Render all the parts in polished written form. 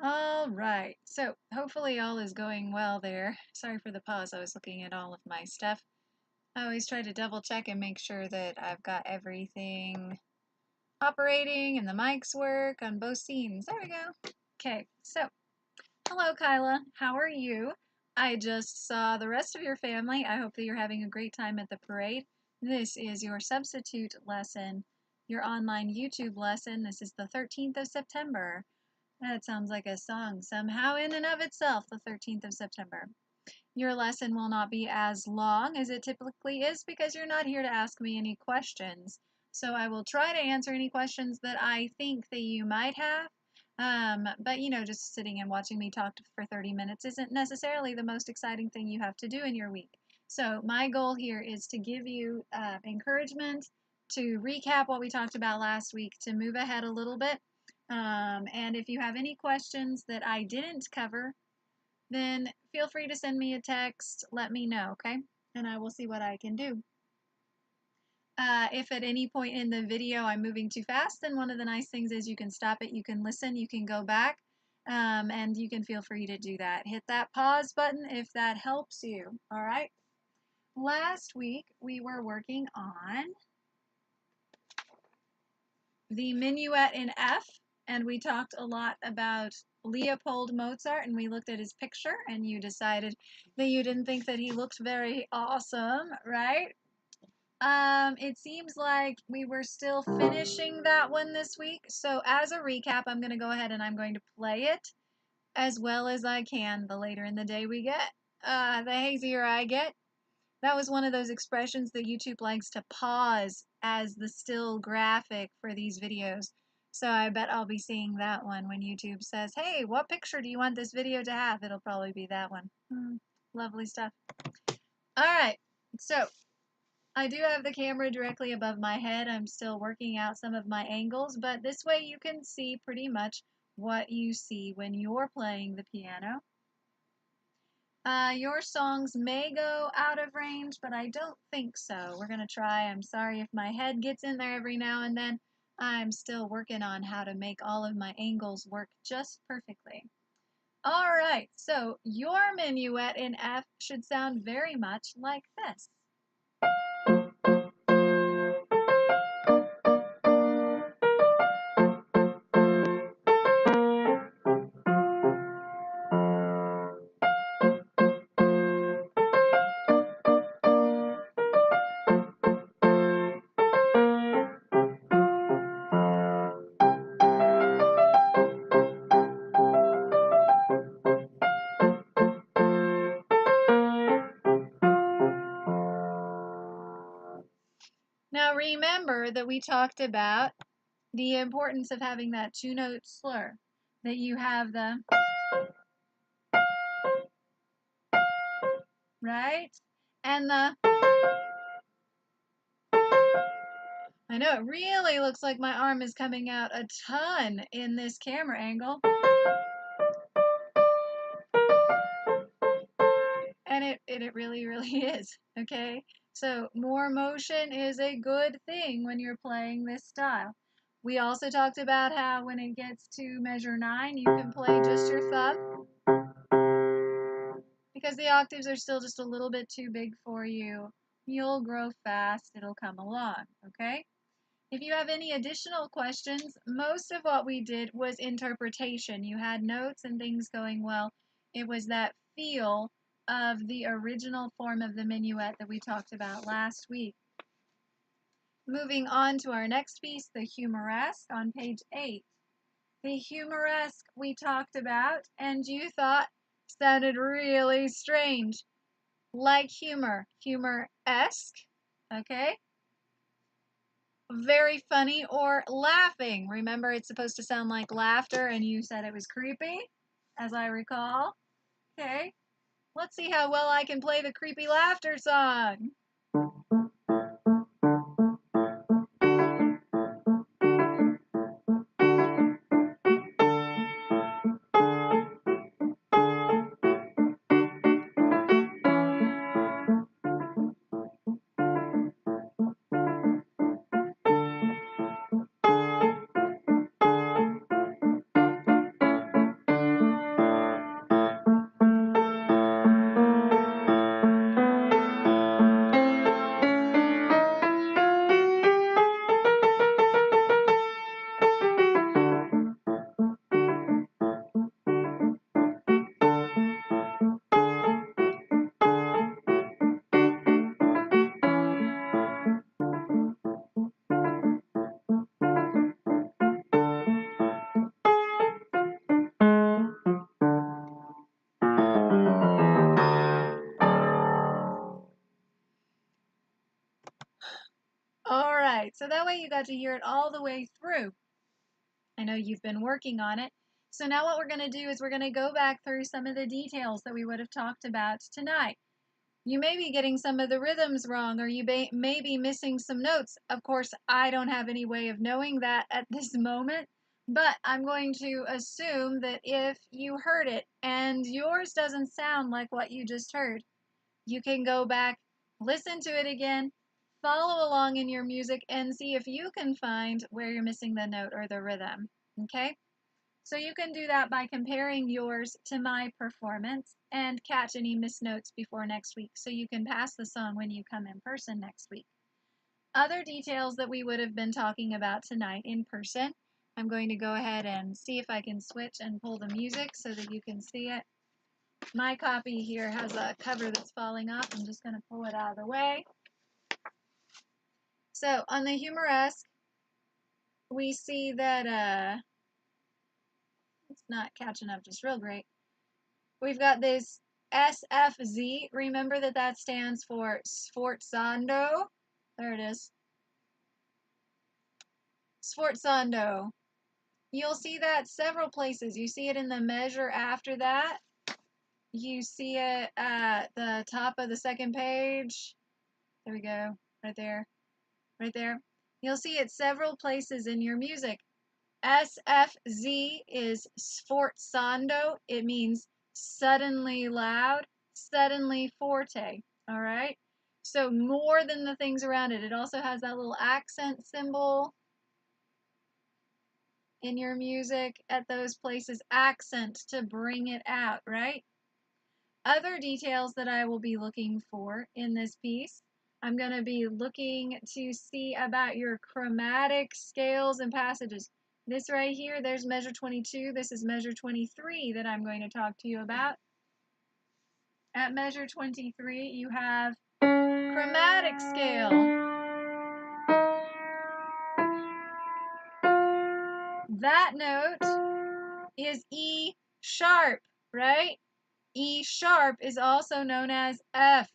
All right, so hopefully all is going well there. Sorry for the pause, I was looking at all of my stuff. I always try to double check and make sure that I've got everything operating and the mics work on both scenes. There we go. Okay, so hello Kyla, how are you? I just saw the rest of your family. I hope that you're having a great time at the parade. This is your substitute lesson, your online YouTube lesson. This is the 13th of September. That sounds like a song somehow in and of itself, the 13th of September. Your lesson will not be as long as it typically is because you're not here to ask me any questions. So I will try to answer any questions that I think that you might have. But just sitting and watching me talk for 30 minutes isn't necessarily the most exciting thing you have to do in your week. So my goal here is to give you encouragement, to recap what we talked about last week, to move ahead a little bit. And if you have any questions that I didn't cover, then feel free to send me a text. Let me know, okay? And I will see what I can do. If at any point in the video I'm moving too fast, then one of the nice things is you can stop it, you can listen, you can go back, and you can feel free to do that. Hit that pause button if that helps you, all right? Last week we were working on the minuet in F, and we talked a lot about Leopold Mozart, and we looked at his picture, and you decided that you didn't think that he looked very awesome, right? It seems like we were still finishing that one this week, so as a recap, I'm going to go ahead and I'm going to play it as well as I can the later in the day we get. The hazier I get. That was one of those expressions that YouTube likes to pause as the still graphic for these videos. So I bet I'll be seeing that one when YouTube says, hey, what picture do you want this video to have? It'll probably be that one. Lovely stuff. All right, so I do have the camera directly above my head. I'm still working out some of my angles, but this way you can see pretty much what you see when you're playing the piano. Your songs may go out of range, but I don't think so. We're going to try. I'm sorry if my head gets in there every now and then. I'm still working on how to make all of my angles work just perfectly. All right, so your minuet in F should sound very much like this. Now remember that we talked about the importance of having that two-note slur, that you have the, right? And the, I know it really looks like my arm is coming out a ton in this camera angle. And it really, really is, okay? So more motion is a good thing when you're playing this style. We also talked about how when it gets to measure 9, you can play just your thumb because the octaves are still just a little bit too big for you. You'll grow fast, it'll come along, okay? If you have any additional questions, most of what we did was interpretation. You had notes and things going well. It was that feel of the original form of the minuet that we talked about last week. Moving on to our next piece, the humoresque on page 8. The humoresque we talked about and you thought sounded really strange. Like humor, humor-esque, okay? Very funny or laughing. Remember, it's supposed to sound like laughter and you said it was creepy, as I recall. Okay, let's see how well I can play the creepy laughter song. All right, so that way you got to hear it all the way through. I know you've been working on it. So now what we're going to do is we're going to go back through some of the details that we would have talked about tonight. You may be getting some of the rhythms wrong, or you may be missing some notes. Of course, I don't have any way of knowing that at this moment, but I'm going to assume that if you heard it and yours doesn't sound like what you just heard, you can go back, listen to it again, follow along in your music, and see if you can find where you're missing the note or the rhythm. Okay? So you can do that by comparing yours to my performance and catch any missed notes before next week so you can pass the song when you come in person next week. Other details that we would have been talking about tonight in person, I'm going to go ahead and see if I can switch and pull the music so that you can see it. My copy here has a cover that's falling off. I'm just going to pull it out of the way. So on the humoresque, we see that it's not catching up just real great. We've got this SFZ. Remember that stands for sforzando. There it is. Sforzando. You'll see that several places. You see it in the measure after that. You see it at the top of the second page. There we go. Right there. Right there. You'll see it several places in your music. SFZ is sforzando. It means suddenly loud, suddenly forte. All right? So more than the things around it. It also has that little accent symbol in your music at those places. Accent to bring it out, right? Other details that I will be looking for in this piece, I'm going to be looking to see about your chromatic scales and passages. This right here, there's measure 22. This is measure 23 that I'm going to talk to you about. At measure 23, you have chromatic scale. That note is E sharp, right? E sharp is also known as F.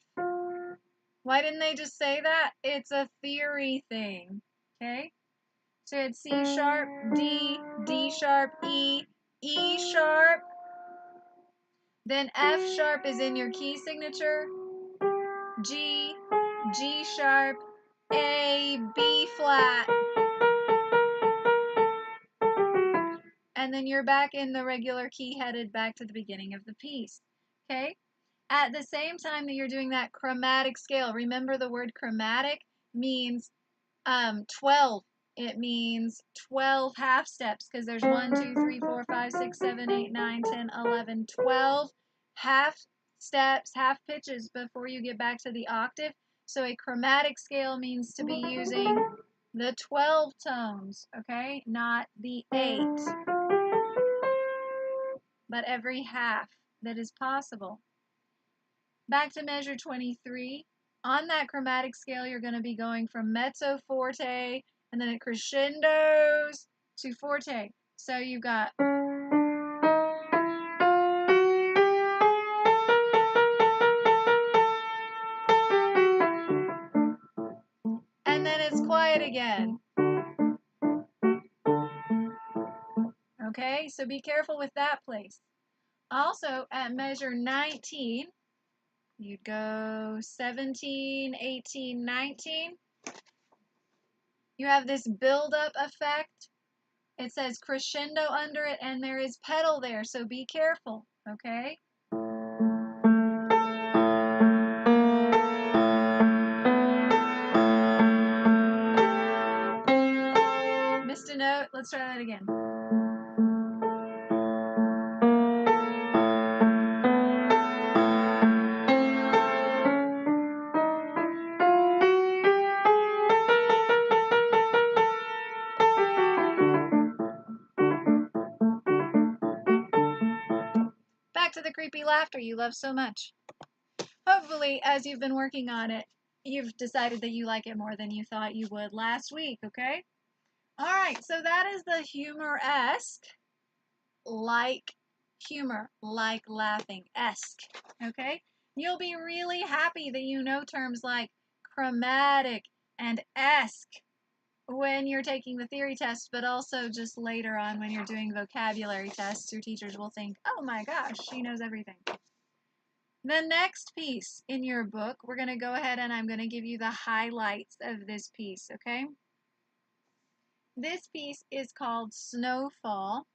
Why didn't they just say that? It's a theory thing, okay? So it's C sharp, D, D sharp, E, E sharp. Then F sharp is in your key signature. G, G sharp, A, B flat. And then you're back in the regular key headed back to the beginning of the piece, okay? At the same time that you're doing that chromatic scale, remember the word chromatic means 12. It means 12 half steps because there's 1, 2, 3, 4, 5, 6, 7, 8, 9, 10, 11, 12 half steps, half pitches before you get back to the octave. So a chromatic scale means to be using the 12 tones, okay? Not the 8, but every half that is possible. Back to measure 23. On that chromatic scale, you're going to be going from mezzo forte, and then it crescendos to forte. So you've got and then it's quiet again. Okay, so be careful with that place. Also, at measure 19, you'd go 17, 18, 19. You have this build-up effect. It says crescendo under it, and there is pedal there, so be careful, okay? Missed a note. Let's try that again. Back to the creepy laughter you love so much. Hopefully, as you've been working on it, you've decided that you like it more than you thought you would last week, okay? All right, so that is the humor-esque, like humor, like laughing-esque, okay? You'll be really happy that you know terms like chromatic, And ask when you're taking the theory test, but also just later on when you're doing vocabulary tests, your teachers will think, oh my gosh, she knows everything. The next piece in your book, we're going to go ahead and I'm going to give you the highlights of this piece, okay? This piece is called Snowfall,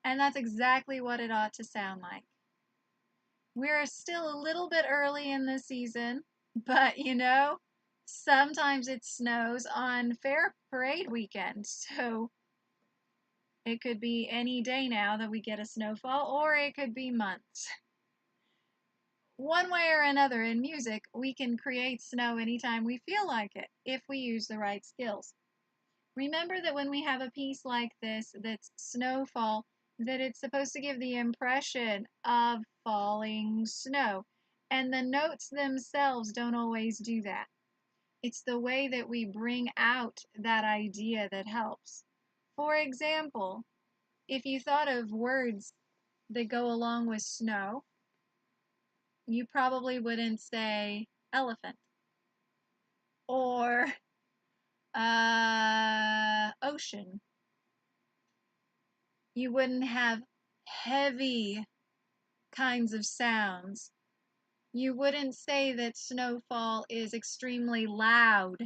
and that's exactly what it ought to sound like. We're still a little bit early in the season, but you know, sometimes it snows on Fair Parade weekend, so it could be any day now that we get a snowfall, or it could be months. One way or another in music, we can create snow anytime we feel like it, if we use the right skills. Remember that when we have a piece like this that's snowfall, that it's supposed to give the impression of falling snow. And the notes themselves don't always do that. It's the way that we bring out that idea that helps. For example, if you thought of words that go along with snow, you probably wouldn't say elephant or ocean. You wouldn't have heavy kinds of sounds. You wouldn't say that snowfall is extremely loud.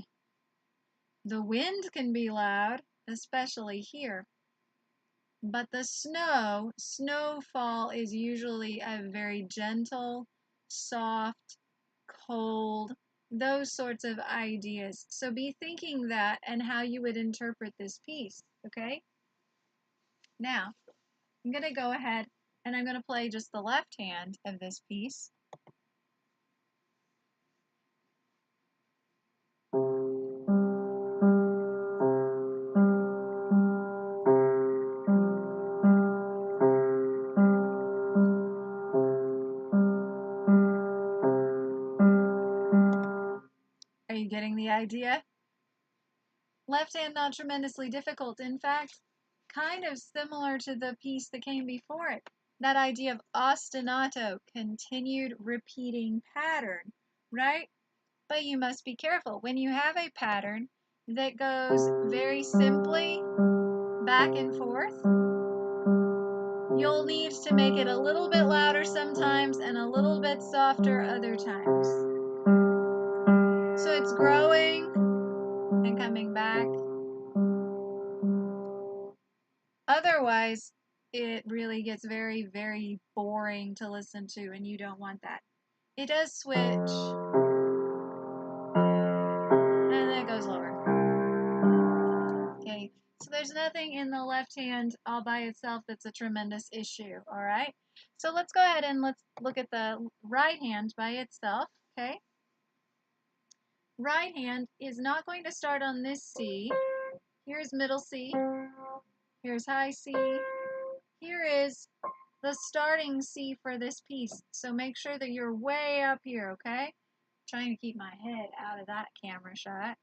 The wind can be loud, especially here. But the snowfall is usually a very gentle, soft, cold, those sorts of ideas. So be thinking that and how you would interpret this piece, okay? Now, I'm going to go ahead and I'm going to play just the left hand of this piece. Are you getting the idea? Left hand not tremendously difficult. In fact, kind of similar to the piece that came before it. That idea of ostinato, continued repeating pattern, right? But you must be careful. When you have a pattern that goes very simply back and forth, you'll need to make it a little bit louder sometimes and a little bit softer other times. So it's growing and coming back. Otherwise, it really gets very, very boring to listen to, and you don't want that. It does switch, and then it goes lower. Okay, so there's nothing in the left hand all by itself that's a tremendous issue, all right? So let's go ahead and let's look at the right hand by itself, okay? Right hand is not going to start on this C. Here's middle C. Here's high C. Here is the starting C for this piece. So make sure that you're way up here, okay? Trying to keep my head out of that camera shot.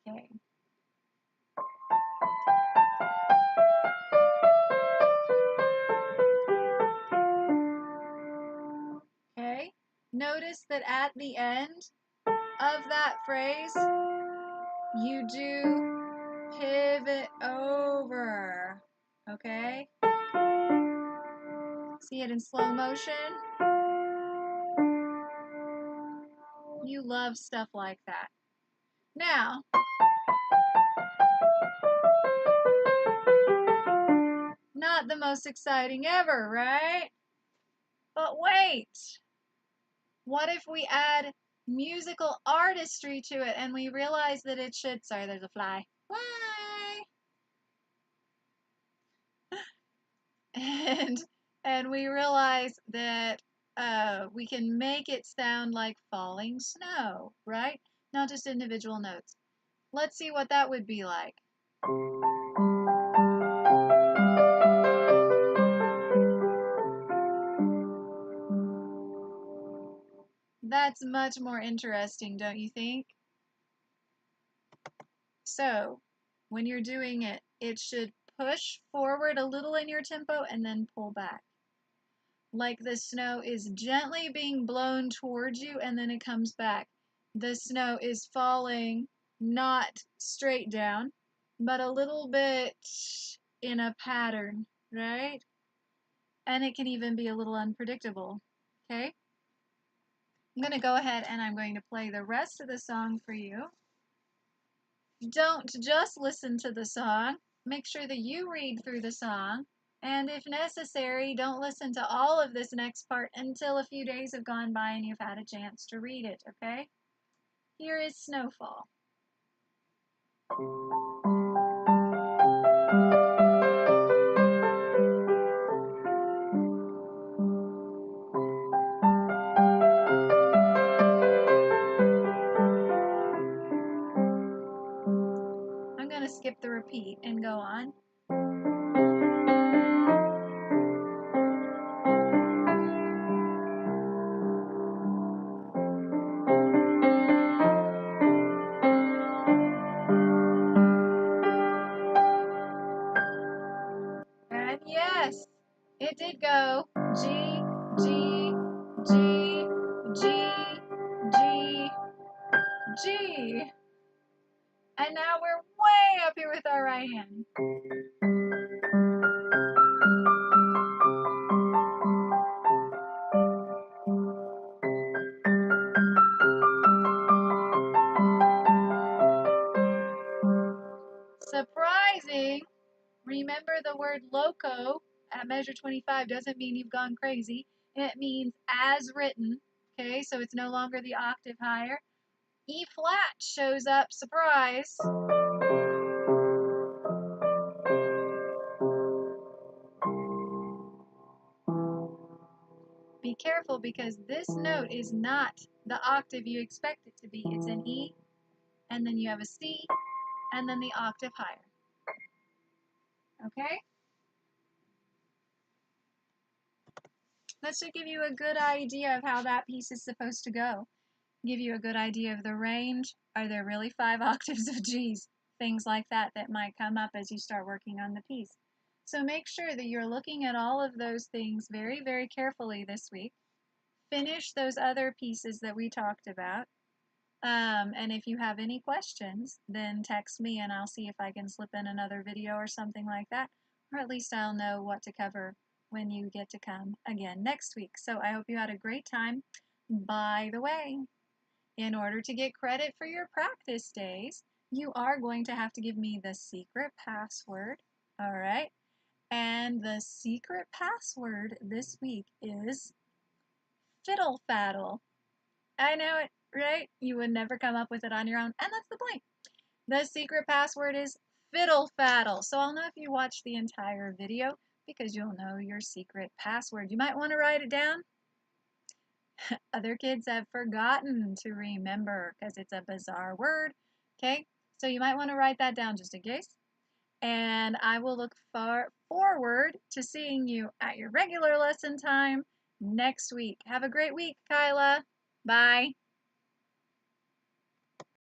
Okay. Okay. Notice that at the end of that phrase, you do pivot over. Okay? See it in slow motion? You love stuff like that. Now, not the most exciting ever, right? But wait, what if we add musical artistry to it and we realize that it should, sorry, there's a fly. Fly! And we realize that we can make it sound like falling snow, right? Not just individual notes. Let's see what that would be like. That's much more interesting, don't you think? So, when you're doing it, it should push forward a little in your tempo and then pull back. Like the snow is gently being blown towards you and then it comes back. the snow is falling not straight down, but a little bit in a pattern, right? And it can even be a little unpredictable, okay? I'm going to go ahead and I'm going to play the rest of the song for you. Don't just listen to the song. Make sure that you read through the song. And if necessary, don't listen to all of this next part until a few days have gone by and you've had a chance to read it, okay? Here is Snowfall. I'm going to skip the repeat and go on. And yes, it did go G, G, G, G, G, G. And now we're way up here with our right hand. Surprising. Remember the word loco at measure 25 doesn't mean you've gone crazy. It means as written. Okay, so it's no longer the octave higher. E flat shows up, surprise. Be careful because this note is not the octave you expect it to be. It's an E, and then you have a C, and then the octave higher. Okay? That should give you a good idea of how that piece is supposed to go. Give you a good idea of the range. Are there really 5 octaves of G's? Things like that that might come up as you start working on the piece. So make sure that you're looking at all of those things very, very carefully this week. Finish those other pieces that we talked about. And if you have any questions, then text me and I'll see if I can slip in another video or something like that. Or at least I'll know what to cover when you get to come again next week. So I hope you had a great time. By the way, in order to get credit for your practice days, you are going to have to give me the secret password. All right? And the secret password this week is fiddle faddle. I know it, right? You would never come up with it on your own, and that's the point. The secret password is fiddle faddle. So I'll know if you watch the entire video because you'll know your secret password. You might want to write it down. Other kids have forgotten to remember because it's a bizarre word. Okay, so you might want to write that down just in case. And I will look forward to seeing you at your regular lesson time next week. Have a great week, Kyla. Bye.